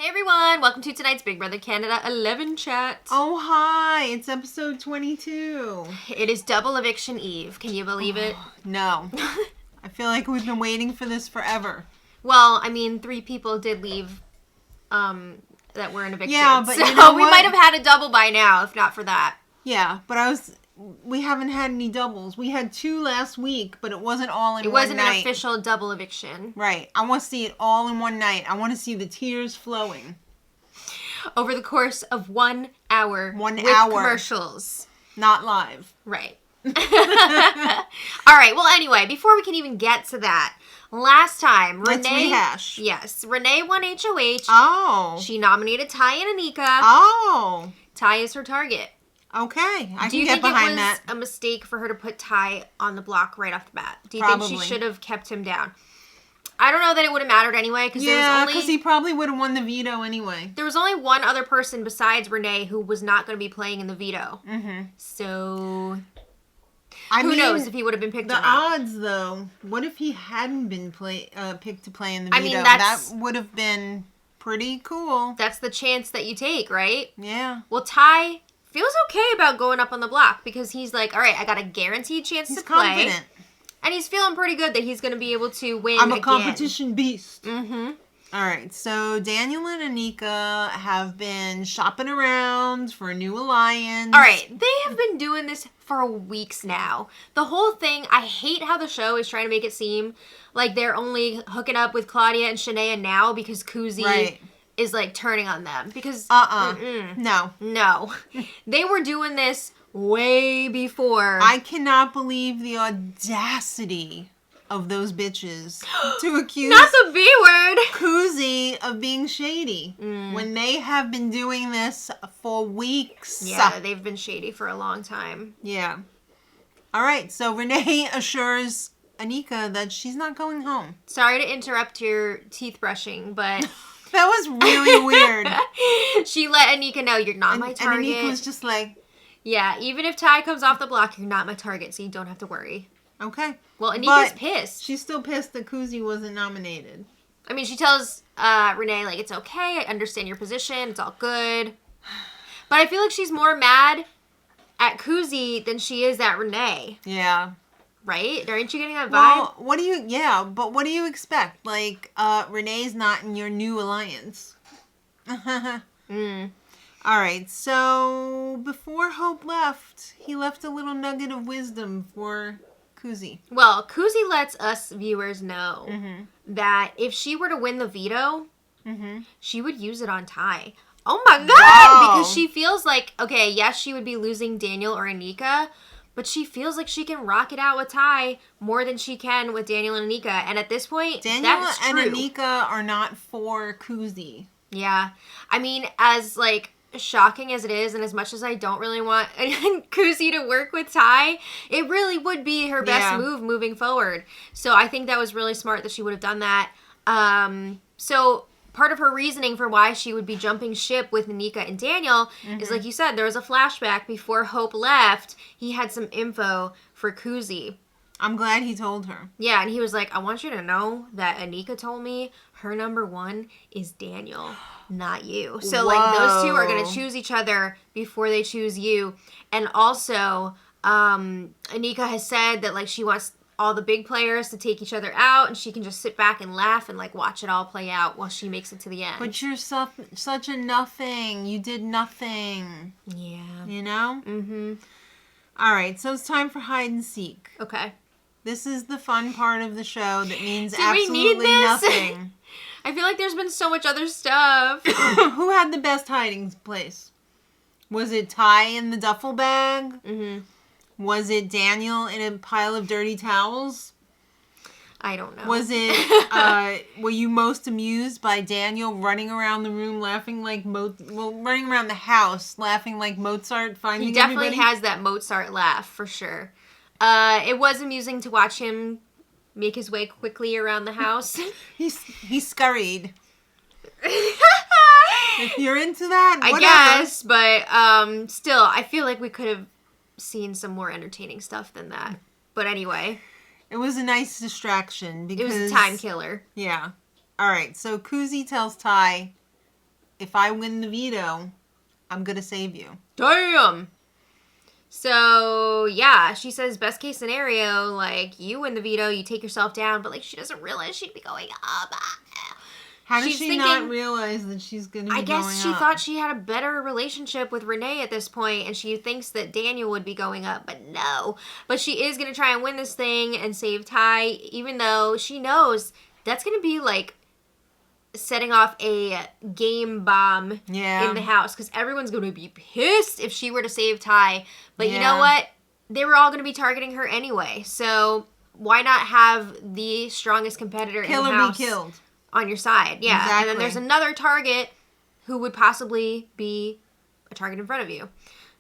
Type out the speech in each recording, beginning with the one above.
Hey everyone, welcome to tonight's Big Brother Canada 11 chat. Oh, hi, it's episode 22. It is double eviction eve. Can you believe it? No. I feel like we've been waiting for this forever. Well, I mean, 3 people did leave that were in eviction. Yeah, but so you know we what? might have had a double by now if not for that. Yeah, but we haven't had any doubles. We had 2 last week, but it wasn't all in It one wasn't night. an official double eviction. Right. I want to see it all in one night. I want to see the tears flowing. Over the course of 1 hour. 1 with hour. commercials. Not live. Right. Alright, well anyway, before we can even get to that, last time, Let's Renee... rehash. Yes, Renee won HOH. Oh. She nominated Ty and Anika. Oh. Ty is her target. Okay. I Do you can think get behind it was that. a mistake for her to put Ty on the block right off the bat? Do you Probably. think she should have kept him down? I don't know that it would have mattered anyway, because Yeah, because he probably would have won the veto anyway. there was only one other person besides Renee who was not going to be playing in the veto. Mm-hmm. So, Who who knows if he would have been picked The or not. odds, though, what if he hadn't been picked to play in the I veto? mean, that would have been pretty cool. That's the chance that you take, right? Yeah. Well, Ty feels okay about going up on the block because he's like, all right, I got a guaranteed chance He's to play. confident. And he's feeling pretty good that he's going to be able to win I'm a again. competition beast. Mm-hmm. All right, so Daniel and Anika have been shopping around for a new alliance. All right, they have been doing this for weeks now. The whole thing, I hate how the show is trying to make it seem like they're only hooking up with Claudia and Shania now because Kuzi is like turning on them. Because no, they were doing this way before. I cannot believe the audacity of those bitches to accuse not the B word. Kuzi of being shady when they have been doing this for weeks. Yeah, they've been shady for a long time. Yeah. All right, so Renee assures Anika that she's not going home. Sorry to interrupt your teeth brushing, but That was really weird. she let Anika know you're not my target. And Anika was just like, yeah, even if Ty comes off the block, you're not my target, so you don't have to worry. okay. Well, Anika's But pissed. she's still pissed that Kuzi wasn't nominated. I mean, she tells Renee, like, it's okay, I understand your position, it's all good. But I feel like she's more mad at Kuzi than she is at Renee. Yeah. Right? Aren't you getting that vibe? Well, what do you expect? Like, Renee's not in your new alliance. All right, so before Hope left, he left a little nugget of wisdom for Kuzi. Well, Kuzi lets us viewers know that if she were to win the veto, she would use it on Ty. Oh my God! Wow. Because she feels like, okay, yes, she would be losing Daniel or Anika, but she feels like she can rock it out with Ty more than she can with Daniel and Anika. And at this point, Daniel that's and true. Anika are not for Kuzi. Yeah. I mean, as, like, shocking as it is, and as much as I don't really want Kuzi to work with Ty, it really would be her best move moving forward. So I think that was really smart that she would have done that. So part of her reasoning for why she would be jumping ship with Anika and Daniel is, like you said, there was a flashback before Hope left. He had some info for Kuzi. I'm glad he told her. Yeah, and he was like, I want you to know that Anika told me her number 1 is Daniel, not you. So, like, those two are going to choose each other before they choose you. And also, Anika has said that, like, she wants all the big players to take each other out, and she can just sit back and laugh and, like, watch it all play out while she makes it to the end. But you're such a nothing. You did nothing. Yeah. You know? Mm-hmm. All right, so it's time for hide and seek. Okay. This is the fun part of the show that means Did we need absolutely this? nothing. I feel like there's been so much other stuff. Who had the best hiding place? Was it Ty in the duffel bag? Mm-hmm. Was it Daniel in a pile of dirty towels? I don't know. Was it, were you most amused by Daniel running around the room laughing like running around the house laughing like Mozart finding He definitely everybody? has that Mozart laugh, for sure. It was amusing to watch him make his way quickly around the house. He scurried. If you're into that, whatever. I guess, but still, I feel like we could have seen some more entertaining stuff than that. But anyway. It was a nice distraction because... It was a time killer. Yeah. All right, so Kuzi tells Ty if I win the veto, I'm going to save you. Damn! So, yeah, she says best case scenario, like, you win the veto, you take yourself down, but, like, she doesn't realize she'd be going up. How does she not realize that she's going to be going up? I guess she thought she had a better relationship with Renee at this point, and she thinks that Daniel would be going up, but no. But she is going to try and win this thing and save Ty, even though she knows that's going to be, like, setting off a game bomb in the house, because everyone's going to be pissed if she were to save Ty. But you know what? They were all going to be targeting her anyway, so why not have the strongest competitor in the house be killed on your side? Yeah, exactly. And then there's another target who would possibly be a target in front of you.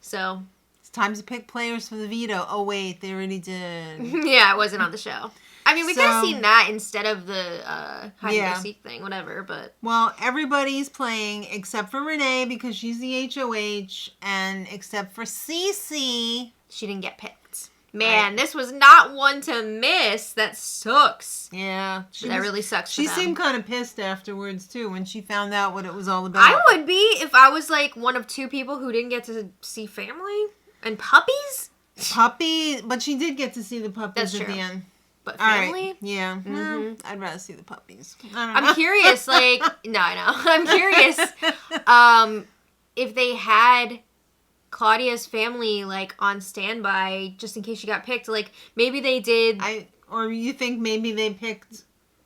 So it's time to pick players for the veto. Oh wait, they already did. Yeah, it wasn't on the show. I mean, we could have seen that instead of the hide-and-go-seek thing, whatever, but... Well, everybody's playing except for Renee because she's the HOH, and except for Cece. She didn't get picked. Man, this was not one to miss. That sucks. Yeah. That really sucks She for them. seemed kind of pissed afterwards, too, when she found out what it was all about. I would be if I was, like, one of two people who didn't get to see family and puppies. But she did get to see the puppies at the end. But family? Right. Yeah. Mm-hmm. Well, I'd rather see the puppies. I'm curious, like... No, I know. I'm curious if they had Claudia's family, like, on standby just in case she got picked. Like, maybe they did... Or you think maybe they picked...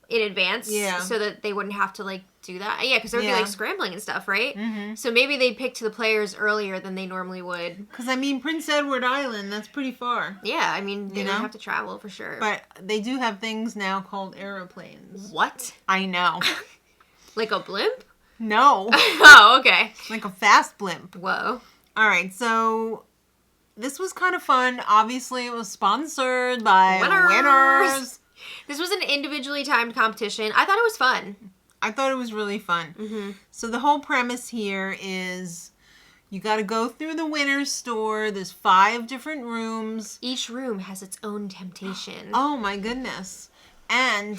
in advance? Yeah. So that they wouldn't have to, like, do that? Yeah, because there would be, like, scrambling and stuff, right? Mm-hmm. So maybe they picked the players earlier than they normally would. Because, I mean, Prince Edward Island, that's pretty far. Yeah, I mean, they don't have to travel for sure. But they do have things now called aeroplanes. What? I know. Like a blimp? No. Oh, okay. Like a fast blimp. Whoa. All right, so this was kind of fun. Obviously, it was sponsored by Winners. This was an individually timed competition. I thought it was fun. I thought it was really fun. Mm-hmm. So the whole premise here is you got to go through the Winners store. There's 5 different rooms. Each room has its own temptation. Oh, my goodness. And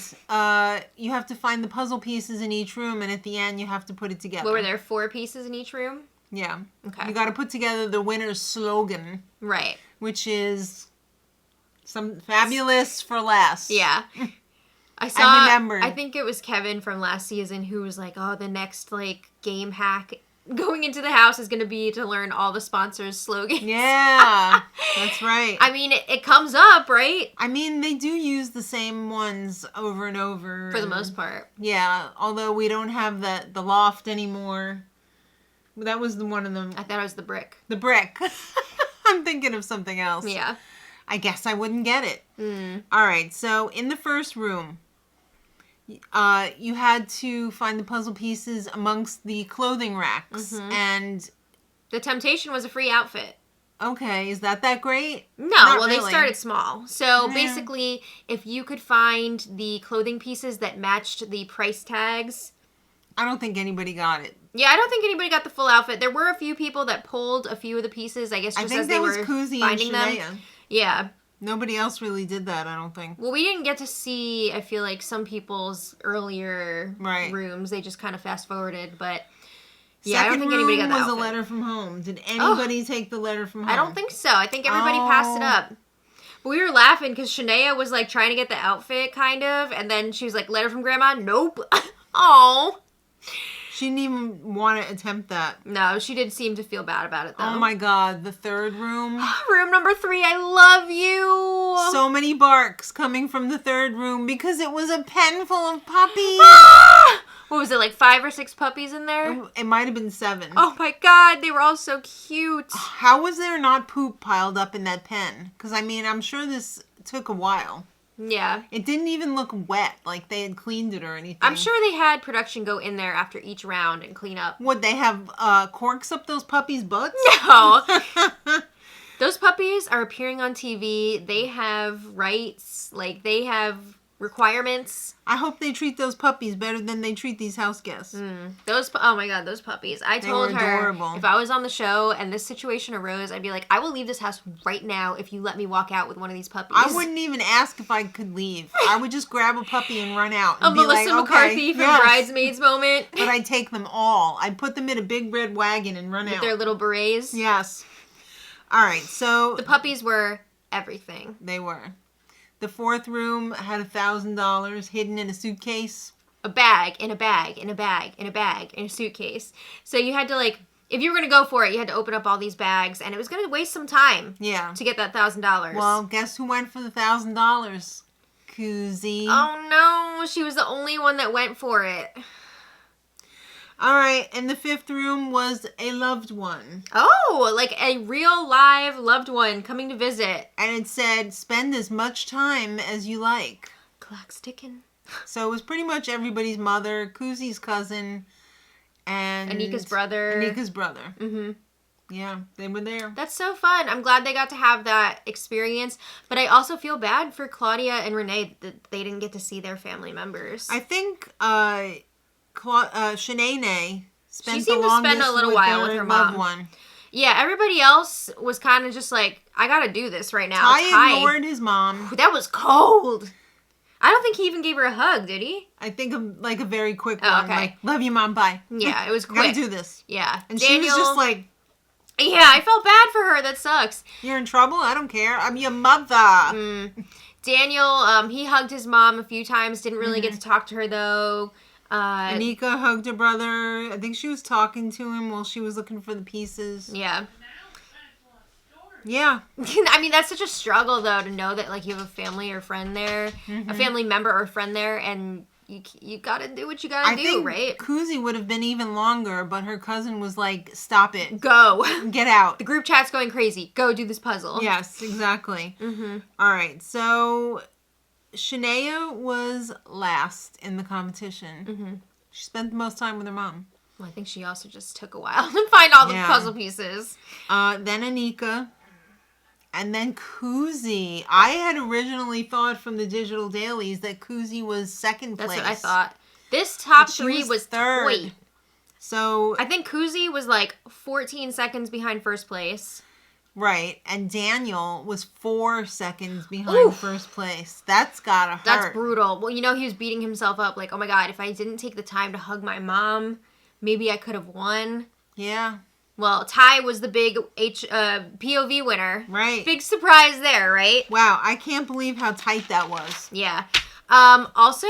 you have to find the puzzle pieces in each room, and at the end, you have to put it together. What were there, 4 pieces in each room? Yeah. Okay. You got to put together the Winners slogan. Right. Which is some fabulous for last. Yeah. I remembered. I think it was Kevin from last season who was like, oh, the next, like, game hack going into the house is going to be to learn all the sponsors' slogans. Yeah, that's right. I mean, it comes up, right? I mean, they do use the same ones over and over. For the most part. Yeah, although we don't have the loft anymore. That was one of them. I thought it was the brick. The brick. I'm thinking of something else. Yeah. I guess I wouldn't get it. Mm. All right, so in the first room, you had to find the puzzle pieces amongst the clothing racks. Mm-hmm. And the temptation was a free outfit. Okay, is that great? No, Not well, really. They started small. So basically, if you could find the clothing pieces that matched the price tags... I don't think anybody got it. Yeah, I don't think anybody got the full outfit. There were a few people that pulled a few of the pieces, I guess, just as they were finding them. Yeah. Nobody else really did that, I don't think. Well, we didn't get to see, I feel like, some people's earlier rooms. They just kind of fast-forwarded, but... Yeah, I don't think anybody got that was a letter from home. Did anybody take the letter from home? I don't think so. I think everybody passed it up. But we were laughing because Shania was, like, trying to get the outfit, kind of, and then she was like, letter from Grandma? Nope. Oh. She didn't even want to attempt that. No, she did seem to feel bad about it, though. Oh, my God. The third room. Room number 3, I love you. So many barks coming from the third room because it was a pen full of puppies. What was it, like 5 or 6 puppies in there? It might have been 7. Oh, my God. They were all so cute. How was there not poop piled up in that pen? Because, I mean, I'm sure this took a while. Yeah. It didn't even look wet, like they had cleaned it or anything. I'm sure they had production go in there after each round and clean up. Would they have corks up those puppies' butts? No. Those puppies are appearing on TV. They have rights. Like, they have requirements. I hope they treat those puppies better than they treat these house guests. Oh my god, those puppies. I told her if I was on the show and this situation arose, I'd be like, I will leave this house right now if you let me walk out with one of these puppies. I wouldn't even ask if I could leave. I would just grab a puppy and run out. And be Melissa like, McCarthy from Bridesmaids moment. But I'd take them all. I'd put them in a big red wagon and run out. With their little berets. Yes. All right, so... The puppies were everything. They were. The fourth room had $1,000 hidden in a suitcase. A bag, in a bag, in a bag, in a bag, in a suitcase. So you had to, like, if you were going to go for it, you had to open up all these bags, and it was going to waste some time. Yeah. To get that $1,000. Well, guess who went for the $1,000? Koozie. Oh, no. She was the only one that went for it. All right, and the fifth room was a loved one. Oh, like a real live loved one coming to visit. And it said, spend as much time as you like. Clock's ticking. So it was pretty much everybody's mother, Koozie's cousin, and... Anika's brother. Mm-hmm. Yeah, they were there. That's so fun. I'm glad they got to have that experience. But I also feel bad for Claudia and Renee that they didn't get to see their family members. I think... Shanae spent the longest a little while with her mom. One. Yeah, everybody else was kind of just like, I gotta do this right now. Ty ignored his mom. That was cold. I don't think he even gave her a hug, did he? I think like a very quick one. Okay. Like, love you, Mom, bye. Yeah, it was quick. Gotta do this. Yeah. And Daniel, she was just like... Yeah, I felt bad for her. That sucks. You're in trouble? I don't care. I'm your mother. Daniel, he hugged his mom a few times. Didn't really get to talk to her, though. Anika hugged her brother. I think she was talking to him while she was looking for the pieces. Yeah. Yeah. I mean, that's such a struggle, though, to know that, like, you have a family or friend there, a family member or friend there, and you gotta do what you gotta do, right? Koozie would have been even longer, but her cousin was like, stop it. Go. Get out. The group chat's going crazy. Go do this puzzle. Yes, exactly. All right, so... Shania was last in the competition. She spent the most time with her mom. Well, I think she also just took a while to find all the puzzle pieces. Then Anika. And then Koozie. I had originally thought from the digital dailies that Koozie was second place. That's what I thought. This top three was third. Wait. So I think Koozie was like 14 seconds behind first place. Right, and Daniel was 4 seconds behind first place. That's gotta hurt. That's brutal. Well, you know, he was beating himself up like, oh my god, if I didn't take the time to hug my mom, maybe I could have won. Yeah. Well, Ty was the big POV winner. Right. Big surprise there, right? Wow, I can't believe how tight that was. Yeah. Also,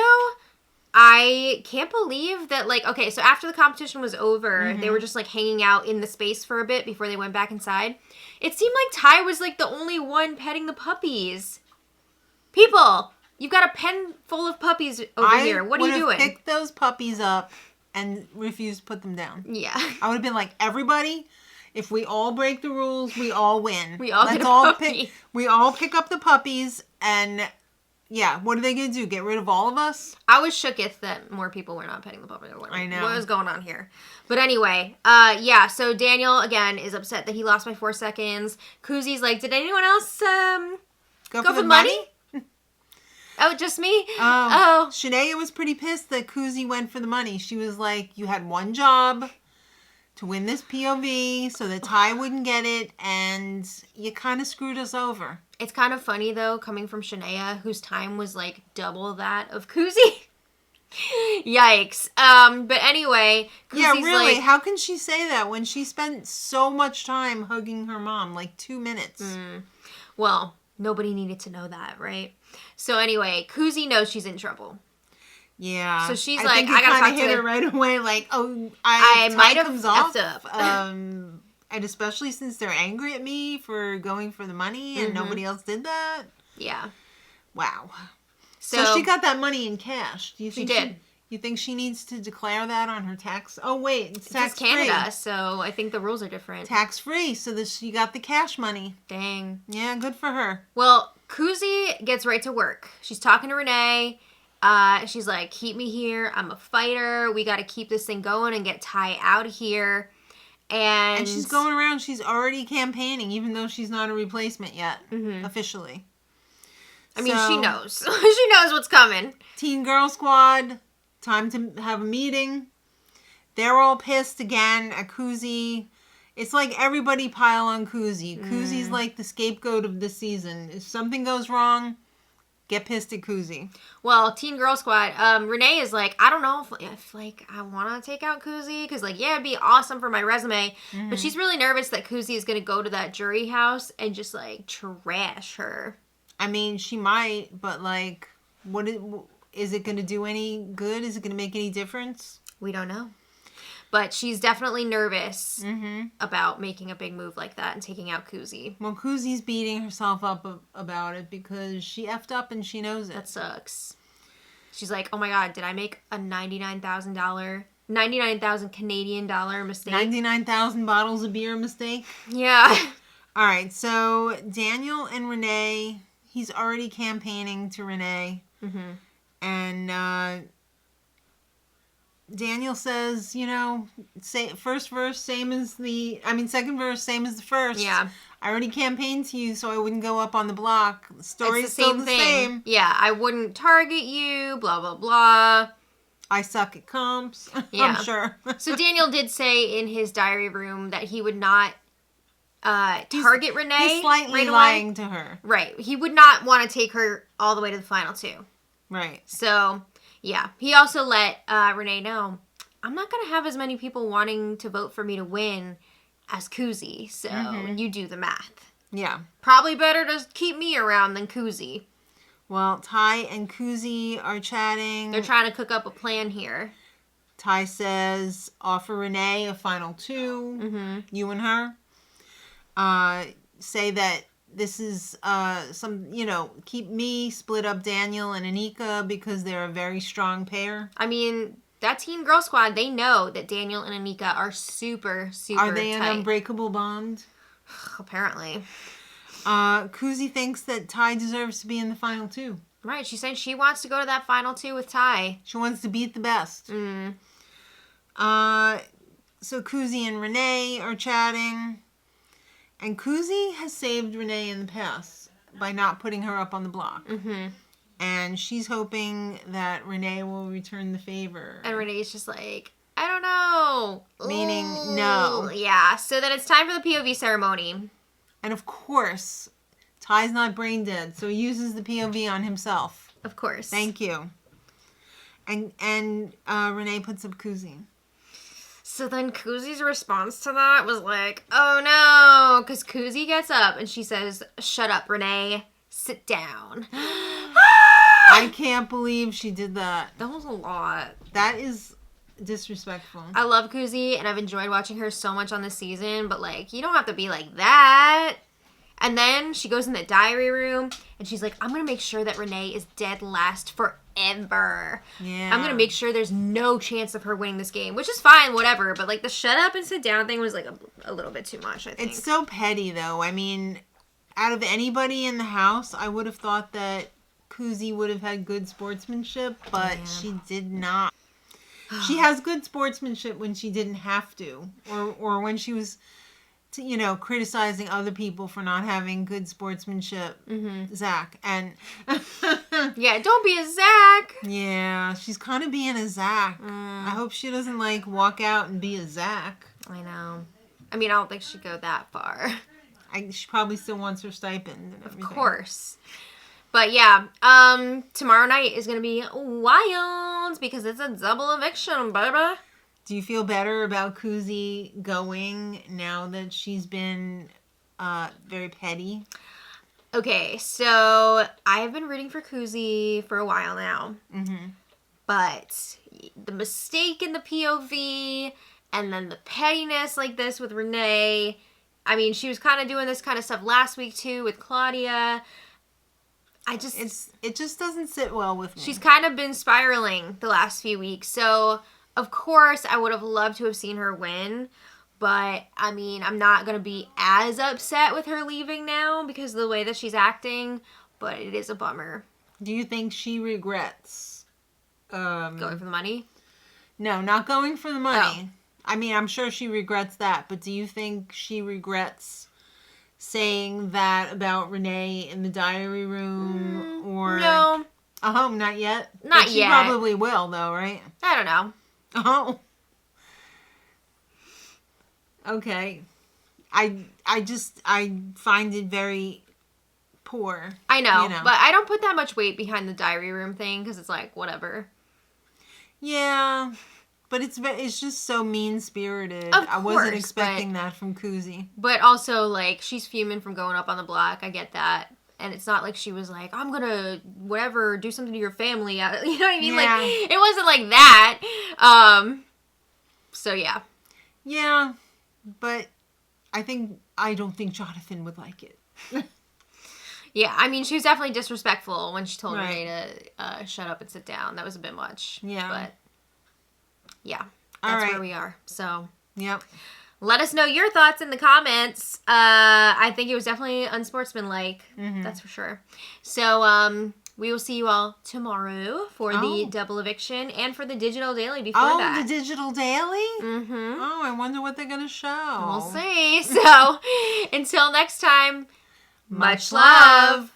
I can't believe that, like, okay, so after the competition was over, they were just, like, hanging out in the space for a bit before they went back inside. It seemed like Ty was, like, the only one petting the puppies. People, you've got a pen full of puppies over here. What are you doing? I would have picked those puppies up and refused to put them down. Yeah. I would have been like, everybody, if we all break the rules, we all win. We all get a puppy. We all pick up the puppies and... Yeah, what are they going to do? Get rid of all of us? I was shooketh that more people were not petting the puppy. I know. What was going on here? But anyway, yeah, so Daniel, again, is upset that he lost by 4 seconds. Koozie's like, did anyone else go for the money? Oh, just me? Shania was pretty pissed that Koozie went for the money. She was like, you had one job to win this POV so that Ty wouldn't get it, and you kind of screwed us over. It's kind of funny, though, coming from Shania, whose time was, like, double that of Koozie. Yikes. But anyway, Koozie's yeah, really, like... how can she say that when she spent so much time hugging her mom? Like 2 minutes. Well, nobody needed to know that, right? So anyway, Koozie knows she's in trouble. Yeah. So she's I like, think I gotta talk to hit her right away, like, oh, I might have comes effed off, up. And especially since they're angry at me for going for the money and nobody else did that. Yeah. Wow. So she got that money in cash. Do you think she did. You think she needs to declare that on her tax? Oh, wait. It's tax-free. Canada, so I think the rules are different. Tax-free, so that she got the cash money. Dang. Yeah, good for her. Well, Koozie gets right to work. She's talking to Renee. She's like, keep me here. I'm a fighter. We got to keep this thing going and get Ty out of here. And she's going around. She's already campaigning, even though she's not a replacement yet, officially. I mean, she knows. She knows what's coming. Teen Girl Squad, time to have a meeting. They're all pissed again at Kuzi. It's like everybody pile on Kuzi. Kuzi's like the scapegoat of the season. If something goes wrong, get pissed at Kuzi. Well, Teen Girl Squad, Renee is like, I don't know if like, I want to take out Kuzi, because, like, yeah, it'd be awesome for my resume, but she's really nervous that Kuzi is going to go to that jury house and just, like, trash her. I mean, she might, but, like, is it going to do any good? Is it going to make any difference? We don't know. But she's definitely nervous about making a big move like that and taking out Kuzi. Well, Kuzi's beating herself up about it because she effed up and she knows it. That sucks. She's like, oh my God, did I make a $99,000 Canadian dollar mistake? 99,000 bottles of beer mistake? Yeah. All right, so Daniel and Renee, he's already campaigning to Renee. And Daniel says, you know, second verse, same as the first. Yeah. I already campaigned to you so I wouldn't go up on the block. The story's still the same. Yeah, I wouldn't target you, blah, blah, blah. I suck at comps. Yeah. I'm sure. So Daniel did say in his diary room that he would not target Renee. He's slightly right lying to her. Right. He would not want to take her all the way to the final two. Right. So, yeah. He also let Renee know, I'm not going to have as many people wanting to vote for me to win as Kuzi. So, you do the math. Yeah. Probably better to keep me around than Kuzi. Well, Ty and Kuzi are chatting. They're trying to cook up a plan here. Ty says, offer Renee a final two. You and her. Say that this is keep me, split up Daniel and Anika because they're a very strong pair. I mean, that Teen Girl Squad, they know that Daniel and Anika are super, super Are they tight. an unbreakable bond? Apparently. Kuzi thinks that Ty deserves to be in the final two. Right, she said she wants to go to that final two with Ty. She wants to beat the best. So Kuzi and Renee are chatting. And Kuzi has saved Renee in the past by not putting her up on the block. And she's hoping that Renee will return the favor. And Renee's just like, I don't know. Meaning, no. Yeah, so then it's time for the POV ceremony. And of course, Ty's not brain dead, so he uses the POV on himself. Of course. Thank you. And Renee puts up Kuzi. So then Kuzi's response to that was like, oh no, because Kuzi gets up and she says, shut up, Renee, sit down. I can't believe she did that. That was a lot. That is disrespectful. I love Kuzi and I've enjoyed watching her so much on this season, but like, you don't have to be like that. And then she goes in the diary room and she's like, I'm going to make sure that Renee is dead last forever. Yeah. I'm going to make sure there's no chance of her winning this game, which is fine, whatever. But like the shut up and sit down thing was like a little bit too much, I think. It's so petty though. I mean, out of anybody in the house, I would have thought that Kuzi would have had good sportsmanship, but she did not. She has good sportsmanship when she didn't have to, or when she was, criticizing other people for not having good sportsmanship. Zach and yeah, don't be a Zach. Yeah, she's kind of being a Zach. I hope she doesn't walk out and be a Zach. I know. I mean, I don't think she'd go that far. She probably still wants her stipend and everything. Of course. But yeah, tomorrow night is going to be wild because it's a double eviction, baby. Do you feel better about Kuzi going now that she's been very petty? Okay, so I've been rooting for Kuzi for a while now. But the mistake in the POV and then the pettiness like this with Renee. I mean, she was kind of doing this kind of stuff last week too with Claudia. It just doesn't sit well with me. She's kind of been spiraling the last few weeks. So, of course, I would have loved to have seen her win. But, I mean, I'm not going to be as upset with her leaving now because of the way that she's acting. But it is a bummer. Do you think she regrets going for the money? No, not going for the money. Oh. I mean, I'm sure she regrets that. But do you think she regrets saying that about Renee in the diary room or no. Oh, not yet. Not but she yet. Probably will though, right? I don't know. Oh. Okay. I find it very poor. I know, but I don't put that much weight behind the diary room thing because it's like whatever. Yeah, but it's just so mean-spirited. Of course, I wasn't expecting that from Kuzi. But also, like, she's fuming from going up on the block. I get that. And it's not like she was like, I'm gonna, whatever, do something to your family. You know what I mean? Yeah. Like, it wasn't like that. So, yeah. Yeah, but I don't think Jonathan would like it. Yeah, I mean, she was definitely disrespectful when she told Renee to shut up and sit down. That was a bit much. Yeah. But, yeah, that's where we are. So, yep. Let us know your thoughts in the comments. I think it was definitely unsportsmanlike. Mm-hmm. That's for sure. So, we will see you all tomorrow for the double eviction and for the digital daily before that. Oh, the digital daily? Mm-hmm. Oh, I wonder what they're going to show. We'll see. So, until next time, much love.